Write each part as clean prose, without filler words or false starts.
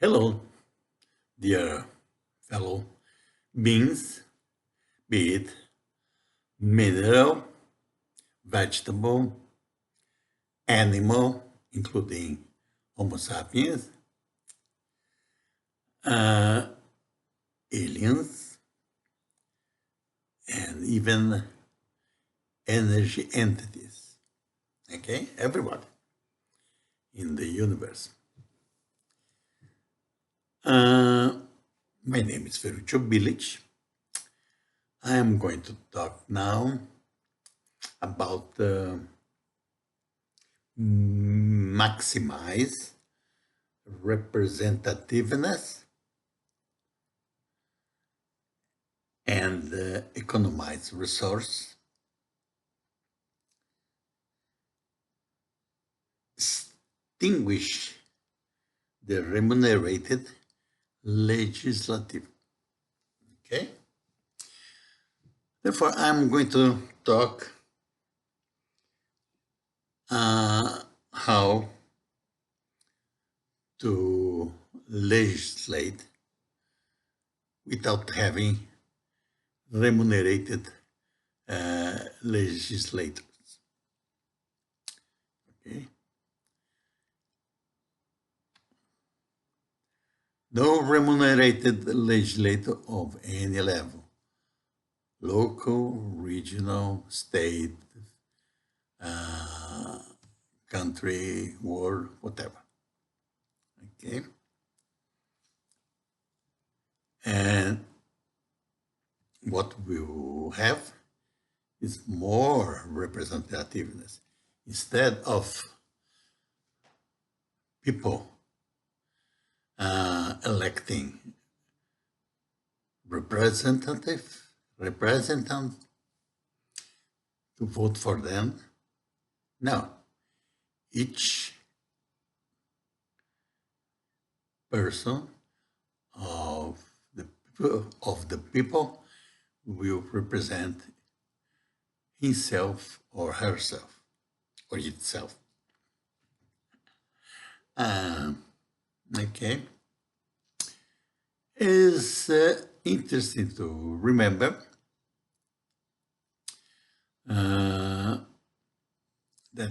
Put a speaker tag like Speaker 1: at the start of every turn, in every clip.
Speaker 1: Hello, dear fellow beings, be it mineral, vegetable, animal, including Homo sapiens, uh, aliens, and even energy entities. Okay, everybody in the universe. My name is Ferruccio Bilic. I am going to talk now about maximize representativeness and economize resource, extinguish the remunerated legislative. Okay? Therefore, I'm going to talk how to legislate without having remunerated legislators. Okay? No remunerated legislator of any level, local, regional, state, country, world, whatever. Okay? And what we will have is more representativeness. Instead of people electing representants to vote for them, no. Each person of the people will represent himself or herself or itself. Okay. It's interesting to remember that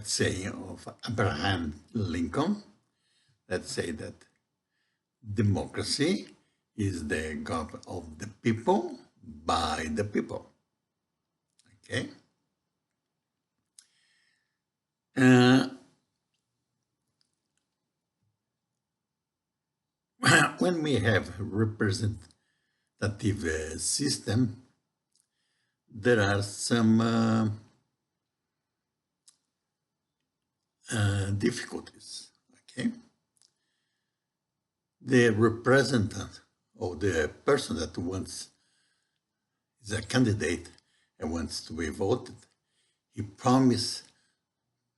Speaker 1: saying of Abraham Lincoln that say that democracy is the government of the people by the people. Okay? When we have representative system, there are some difficulties. Okay, the representative or the person that is a candidate and wants to be voted, he promised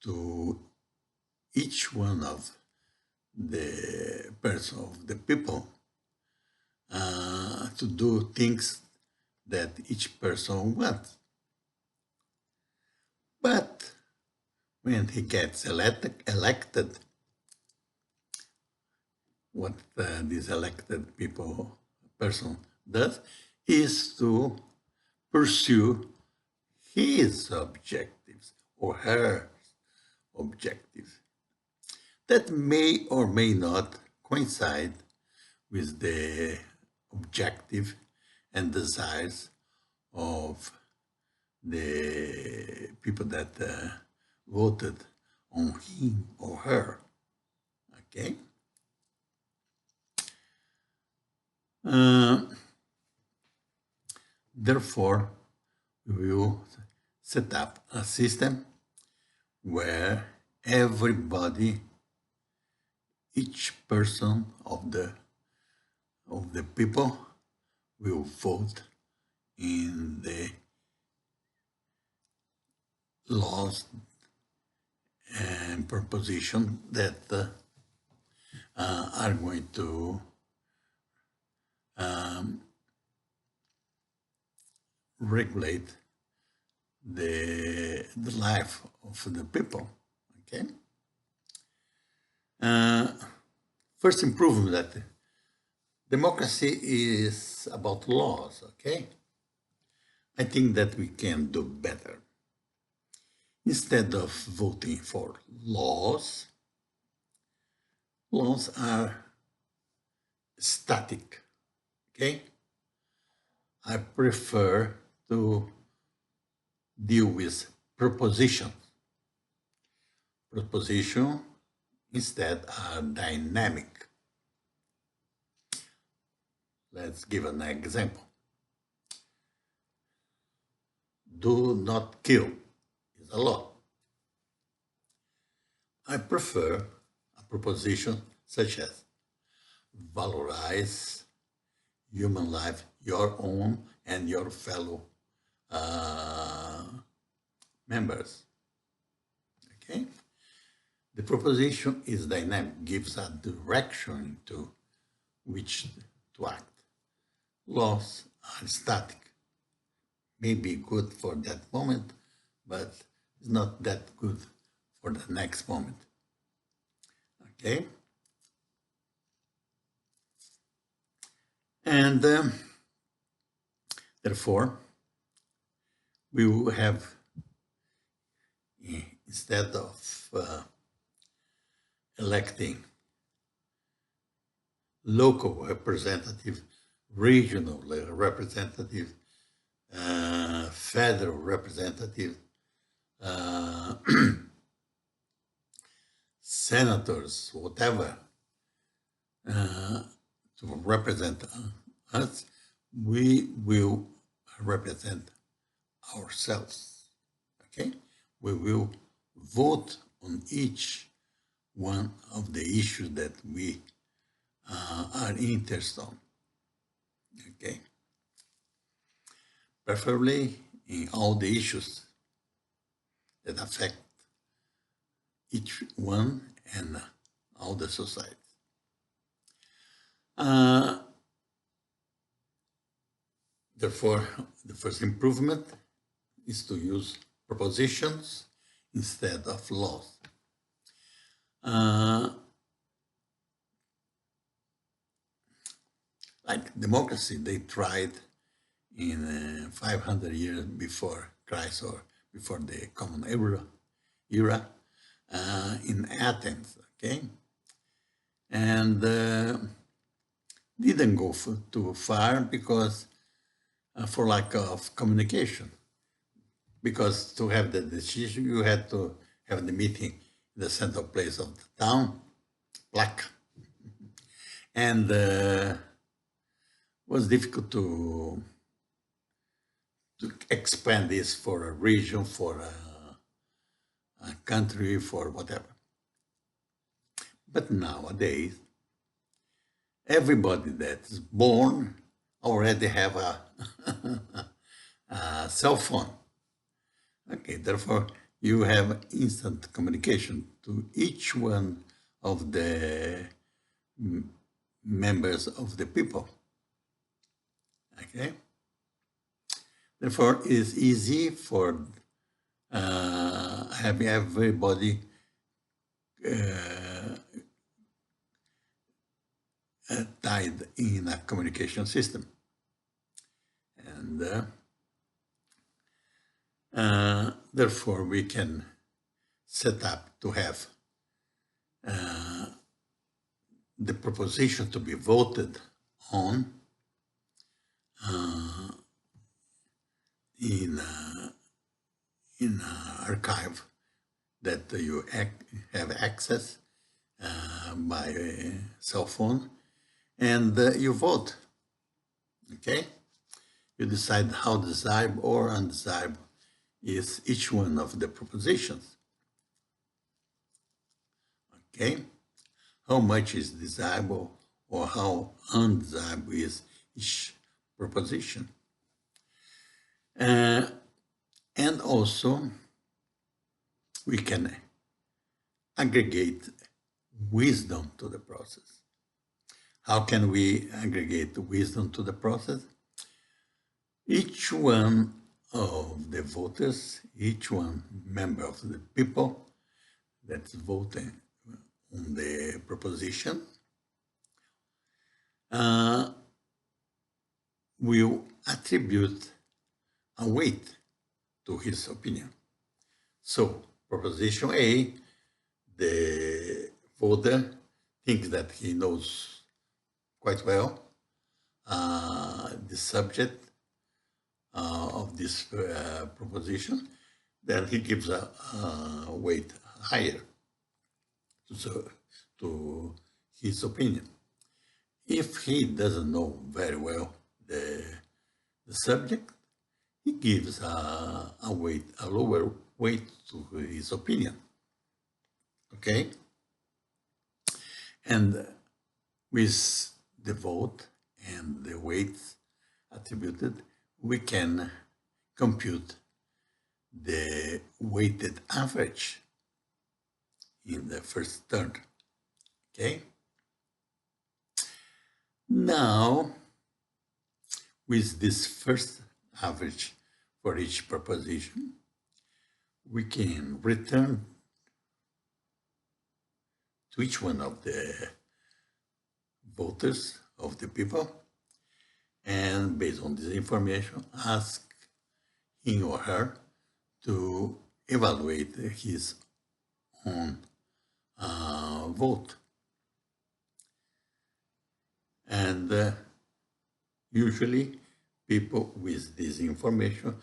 Speaker 1: to each one of the person of the people to do things that each person wants. But when he gets elected, what this elected person does is to pursue his objectives or her objectives that may or may not coincide with the objective and desires of the people that voted on him or her. Okay? Therefore, we will set up a system where everybody, each person of the people will vote in the laws and proposition that are going to regulate the life of the people. Okay. First improvement that Democracy is about laws, okay? I think that we can do better. Instead of voting for laws, laws are static, okay? I prefer to deal with propositions. Propositions instead are dynamic. Let's give an example. Do not kill is a law. I prefer a proposition such as valorize human life, your own and your fellow members. Okay? The proposition is dynamic, gives a direction to which to act. Laws are static, may be good for that moment, but it's not that good for the next moment. Okay? And therefore, we will have, instead of electing local representative, regional representative, federal representative, senators, whatever, to represent us, we will represent ourselves, okay? We will vote on each one of the issues that we are interested on, okay? Preferably in all the issues that affect each one and all the society. Therefore, the first improvement is to use propositions instead of laws. Like democracy, they tried in 500 years before Christ or before the Common Era in Athens, okay? And didn't go too far because for lack of communication. Because to have the decision, you had to have the meeting in the central place of the town, plaque. And it was difficult to expand this for a region, for a country, for whatever. But nowadays, everybody that's born already have a cell phone. Okay, therefore, you have instant communication to each one of the members of the people. Okay? Therefore, it's easy for having everybody tied in a communication system. And therefore, we can set up to have the proposition to be voted on in an archive that you have access by cell phone, and you vote. Okay, you decide how desirable or undesirable is each one of the propositions. Okay, how much is desirable or how undesirable is each proposition. And also, we can aggregate wisdom to the process. How can we aggregate wisdom to the process? Each one of the voters, each one member of the people that's voting on the proposition will attribute a weight to his opinion. So, proposition A, the voter thinks that he knows quite well the subject of this proposition, then he gives a weight higher to his opinion. If he doesn't know very well the subject, he gives a lower weight to his opinion. Okay? And with the vote and the weights attributed, we can compute the weighted average in the first term. Okay? Now, with this first average for each proposition, we can return to each one of the voters, of the people, and based on this information, ask him or her to evaluate his own vote. And usually people with this information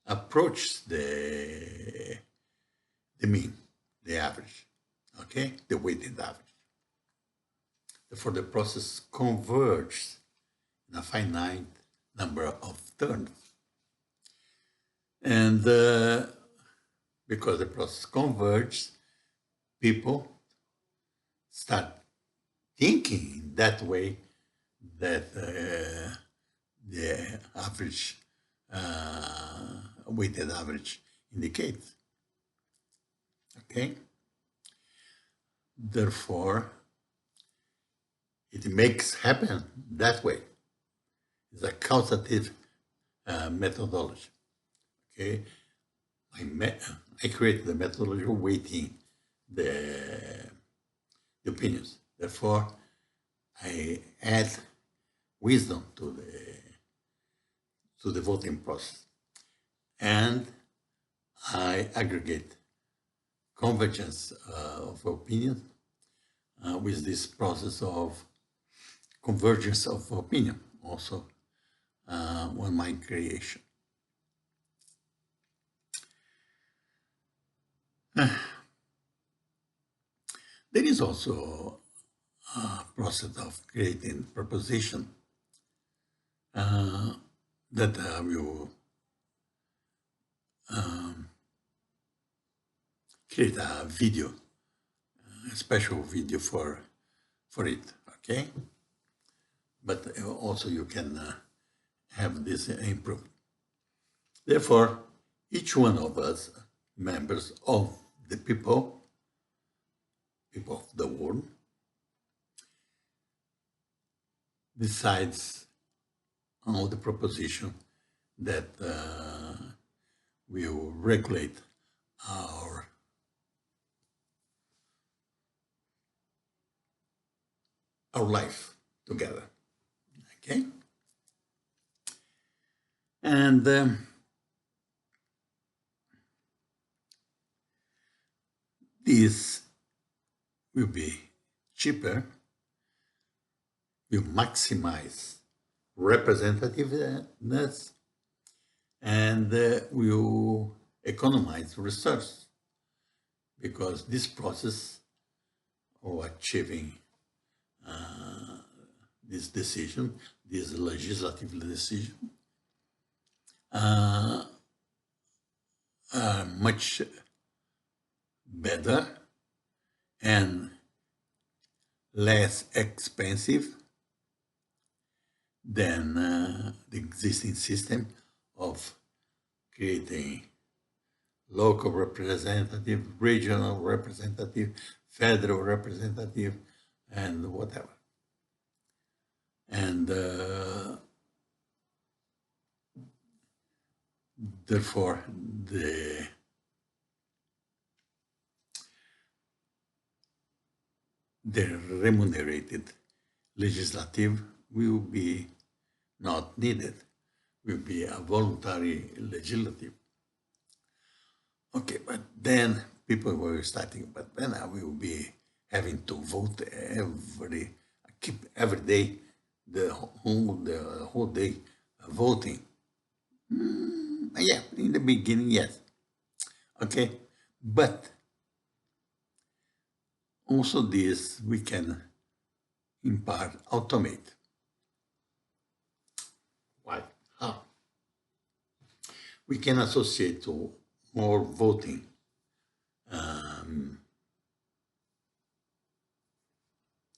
Speaker 1: approach the mean, the average, okay, the weighted average. Therefore, the process converges in a finite number of turns. And because the process converges, people start thinking that way, that the average, weighted average indicates. Okay? Therefore, it makes happen that way. It's a causative methodology. Okay? I created the methodology weighting the opinions. Therefore, I add wisdom to the voting process, and I aggregate convergence of opinion with this process of convergence of opinion, also on my creation. There is also a process of creating proposition that will create a video, a special video for it, okay? But also you can have this improved. Therefore, each one of us, members of the people of the world, decides on the proposition that will regulate our life together. Okay? And this will be cheaper, will maximize representativeness, and will economize resources, because this process of achieving this decision, this legislative decision, are much better and less expensive than the existing system of creating local representative, regional representative, federal representative, and whatever. And therefore, the remunerated legislative will be not needed, will be a voluntary legislative. Okay, but then people were starting, but then I will be having to vote keep every day, the whole day voting. Yeah, in the beginning, yes. Okay, but also this we can in part automate. Why? How? We can associate to more voting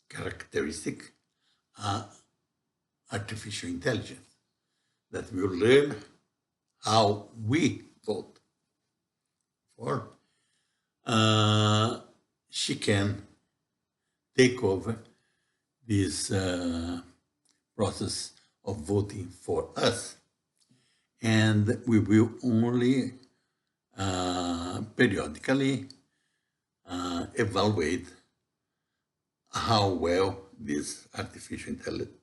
Speaker 1: characteristic artificial intelligence that will learn how we vote. For she can take over this process of voting for us, and we will only periodically evaluate how well this artificial intelligence,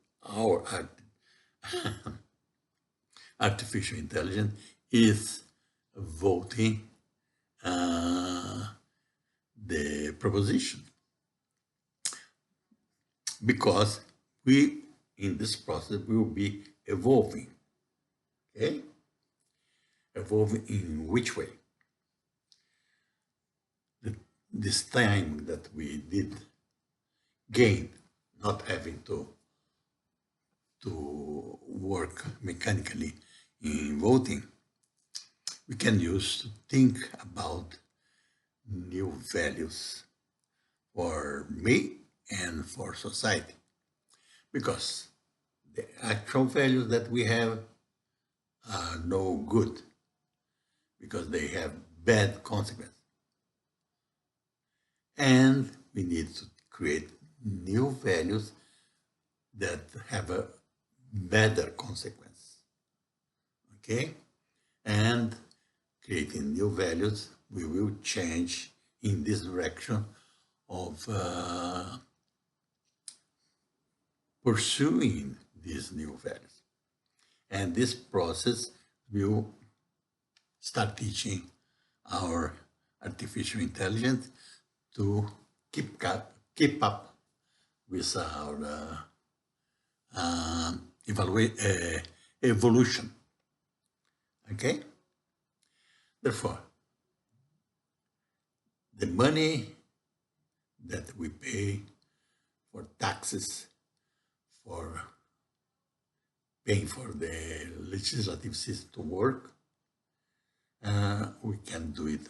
Speaker 1: artificial intelligence is voting the proposition. Because we, in this process, will be evolving. Okay? Evolving in which way? This time that we did gain, not having to work mechanically in voting, we can use to think about new values for me and for society. Because the actual values that we have are no good, because they have bad consequences. And we need to create new values that have a better consequence. Okay? And creating new values, we will change in this direction of pursuing these new values. And this process will start teaching our artificial intelligence to keep up with our evolution. Okay? Therefore, the money that we pay for taxes, for paying for the legislative system to work, we can do it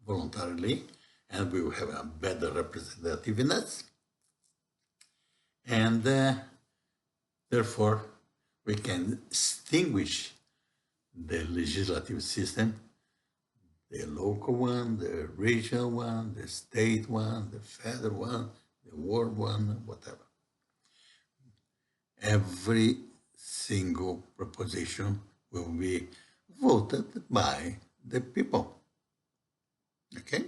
Speaker 1: voluntarily, and we will have a better representativeness. And therefore, we can extinguish the legislative system, the local one, the regional one, the state one, the federal one, the world one, whatever. Every single proposition will be voted by the people. Okay?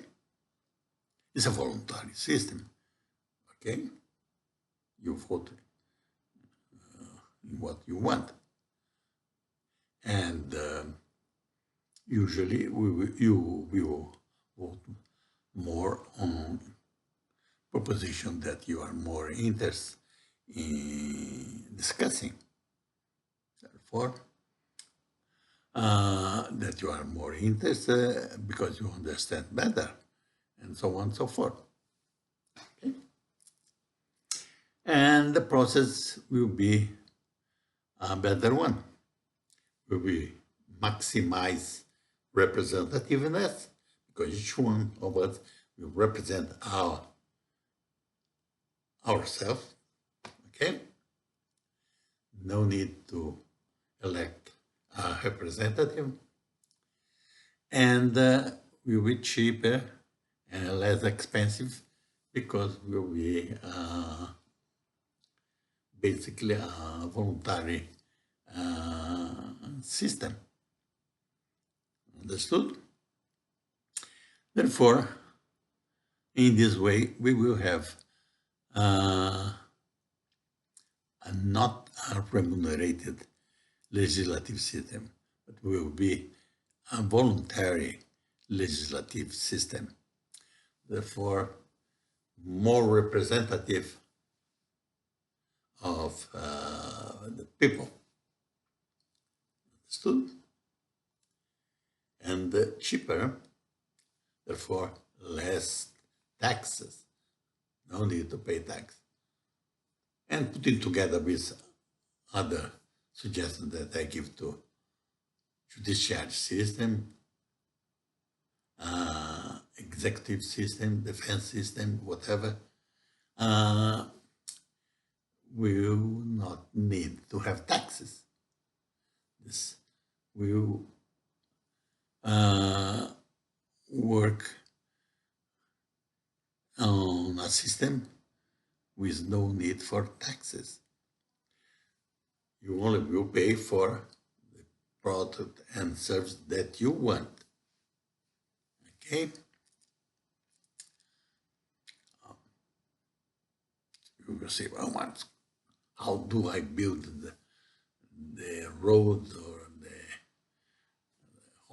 Speaker 1: It's a voluntary system. Okay? You vote in what you want. And usually you will vote more on proposition that you are more interested in discussing. Therefore, that you are more interested because you understand better, and so on and so forth. Okay? And the process will be a better one. We will maximize representativeness, because each one of us will represent ourselves. Okay? No need to elect a representative. And will be cheaper and less expensive, because will be basically a voluntary system. Understood? Therefore, in this way, we will have not a remunerated legislative system, but will be a voluntary legislative system. Therefore, more representative of the people. Understood? And cheaper, therefore less taxes. No need to pay tax. And putting together with other suggestions that I give to judiciary system, executive system, defense system, whatever, we will not need to have taxes. This will work on a system with no need for taxes. You only will pay for the product and service that you want. Okay? You will say, well, how do I build the road or the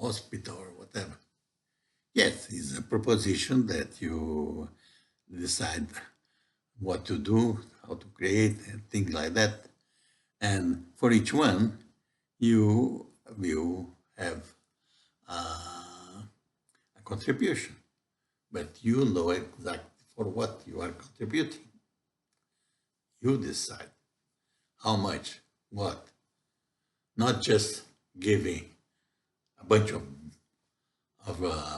Speaker 1: hospital or whatever? Yes, it's a proposition that you decide what to do, how to create, and things like that. And for each one, you will have a contribution, but you know exactly for what you are contributing. You decide how much, what, not just giving a bunch of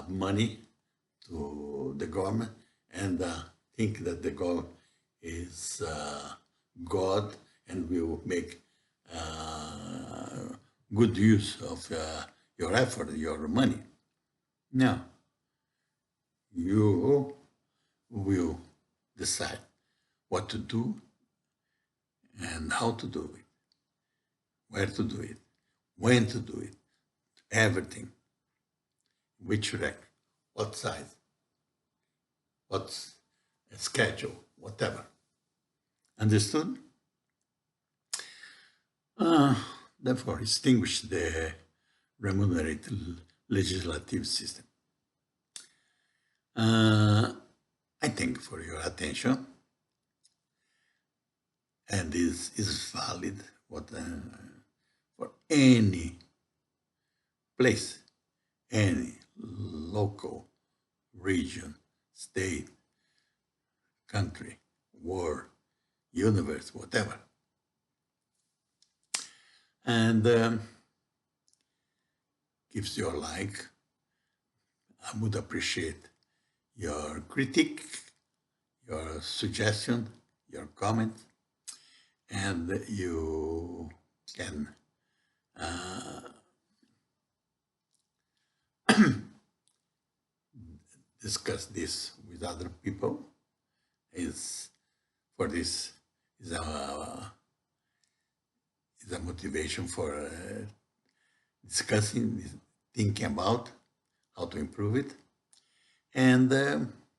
Speaker 1: money to the government and think that the government is God and will make good use of your effort, your money. No. You will decide what to do and how to do it, where to do it, when to do it, everything, which direction, what size, what's a schedule, whatever. Understood? Therefore, extinguish the remunerated legislative system. I thank you for your attention, and this is valid for any place, any local, region, state, country, world, universe, whatever. And gives your like. I would appreciate your critique, your suggestion, your comment, and you can discuss this with other people. For this is a motivation for discussing, thinking about how to improve it. And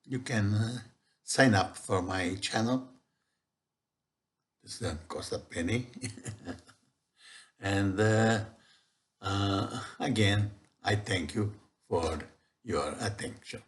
Speaker 1: you can sign up for my channel. This doesn't cost a penny. And again, I thank you for your attention.